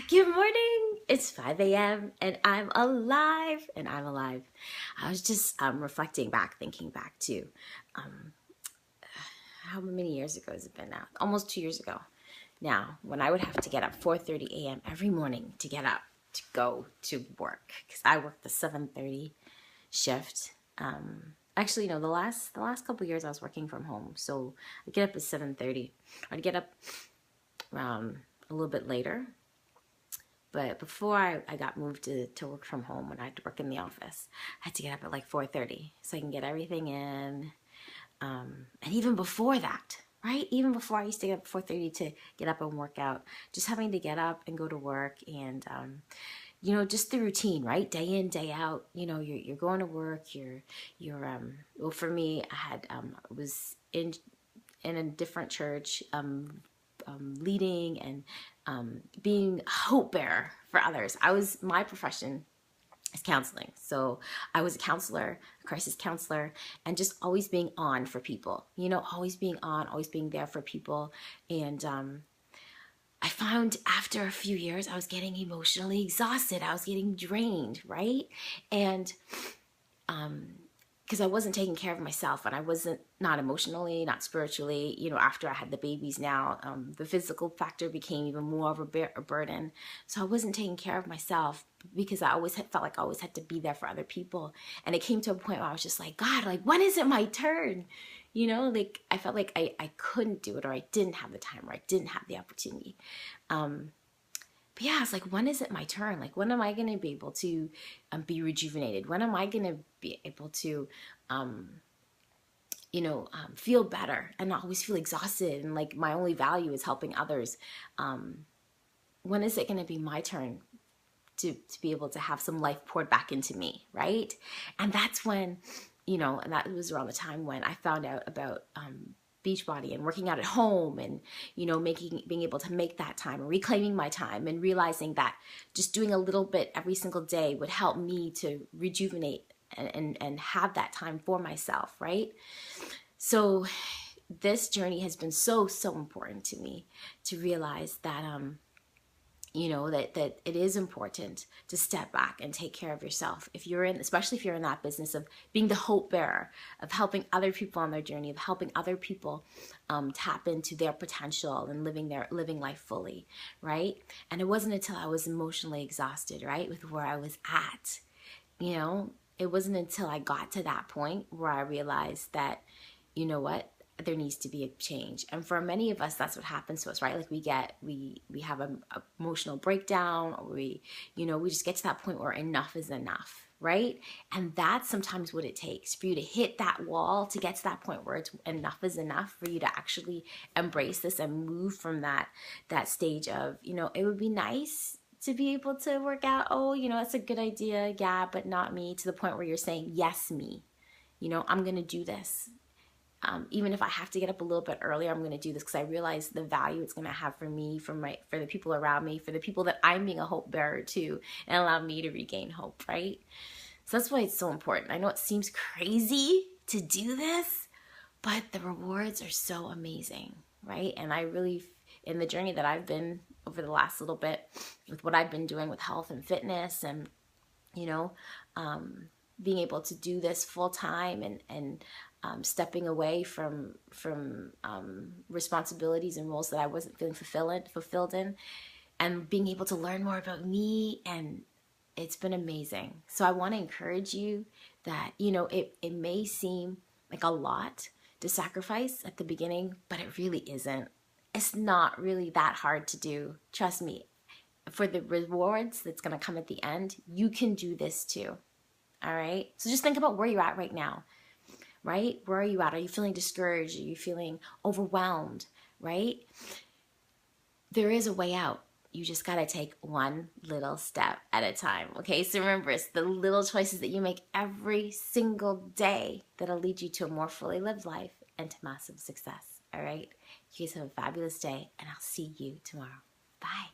Good morning. It's 5 a.m. and I'm alive I was just reflecting back, thinking back to how many years ago has it been now? Almost 2 years ago. Now, when I would have to get up 4:30 a.m. every morning to get up to go to work, because I worked the 7:30 shift. Actually, no, the last couple of years I was working from home, so I'd get up at 7:30. I'd get up a little bit later. But before I got moved to work from home, when I had to work in the office, I had to get up at like 4:30 so I can get everything in. And even before that, right? Even before I used to get up at 4:30 to get up and work out, just having to get up and go to work and, just the routine, right? Day in, day out, you're going to work, well, for me, I was in a different church, leading and being a hope bearer for others. My profession is counseling. So I was a counselor, a crisis counselor, and just always being on for people, always being on, always being there for people. And I found after a few years, I was getting emotionally exhausted. I was getting drained, right? And because I wasn't taking care of myself, and I wasn't, not emotionally, not spiritually, after I had the babies now, the physical factor became even more of a burden. So I wasn't taking care of myself because I always felt like I always had to be there for other people. And it came to a point where I was just like, God, like, when is it my turn? Like I felt like I couldn't do it, or I didn't have the time, or I didn't have the opportunity. But yeah, it's like, when is it my turn? Like, when am I going to be able to be rejuvenated? When am I going to be able to, feel better and not always feel exhausted and like my only value is helping others? When is it going to be my turn to be able to have some life poured back into me, right? And that's when, and that was around the time when I found out about Beachbody and working out at home and, being able to make that time and reclaiming my time and realizing that just doing a little bit every single day would help me to rejuvenate and have that time for myself, right? So this journey has been so important to me to realize that, that it is important to step back and take care of yourself. Especially if you're in that business of being the hope bearer, of helping other people on their journey, of helping other people tap into their potential and living life fully, right? And it wasn't until I was emotionally exhausted, right, with where I was at, it wasn't until I got to that point where I realized that, there needs to be a change. And for many of us, that's what happens to us, right? Like we have an emotional breakdown, or we just get to that point where enough is enough, right? And that's sometimes what it takes for you to hit that wall, to get to that point where it's enough is enough, for you to actually embrace this and move from that stage of, it would be nice to be able to work out. Oh, it's a good idea. Yeah, but not me, to the point where you're saying, yes, me, I'm going to do this. Even if I have to get up a little bit earlier, I'm going to do this because I realize the value it's going to have for me, for the people around me, for the people that I'm being a hope bearer to, and allow me to regain hope, right? So that's why it's so important. I know it seems crazy to do this, but the rewards are so amazing, right? And I really, in the journey that I've been over the last little bit, with what I've been doing with health and fitness, and being able to do this full time and stepping away from responsibilities and roles that I wasn't feeling fulfilled in, and being able to learn more about me, and it's been amazing. So I want to encourage you that, it may seem like a lot to sacrifice at the beginning, but it really isn't. It's not really that hard to do. Trust me. For the rewards that's going to come at the end, you can do this too. All right? So just think about where you're at right now. Right? Where are you at? Are you feeling discouraged? Are you feeling overwhelmed? Right? There is a way out. You just got to take one little step at a time. Okay? So remember, it's the little choices that you make every single day that'll lead you to a more fully lived life and to massive success. All right? You guys have a fabulous day, and I'll see you tomorrow. Bye.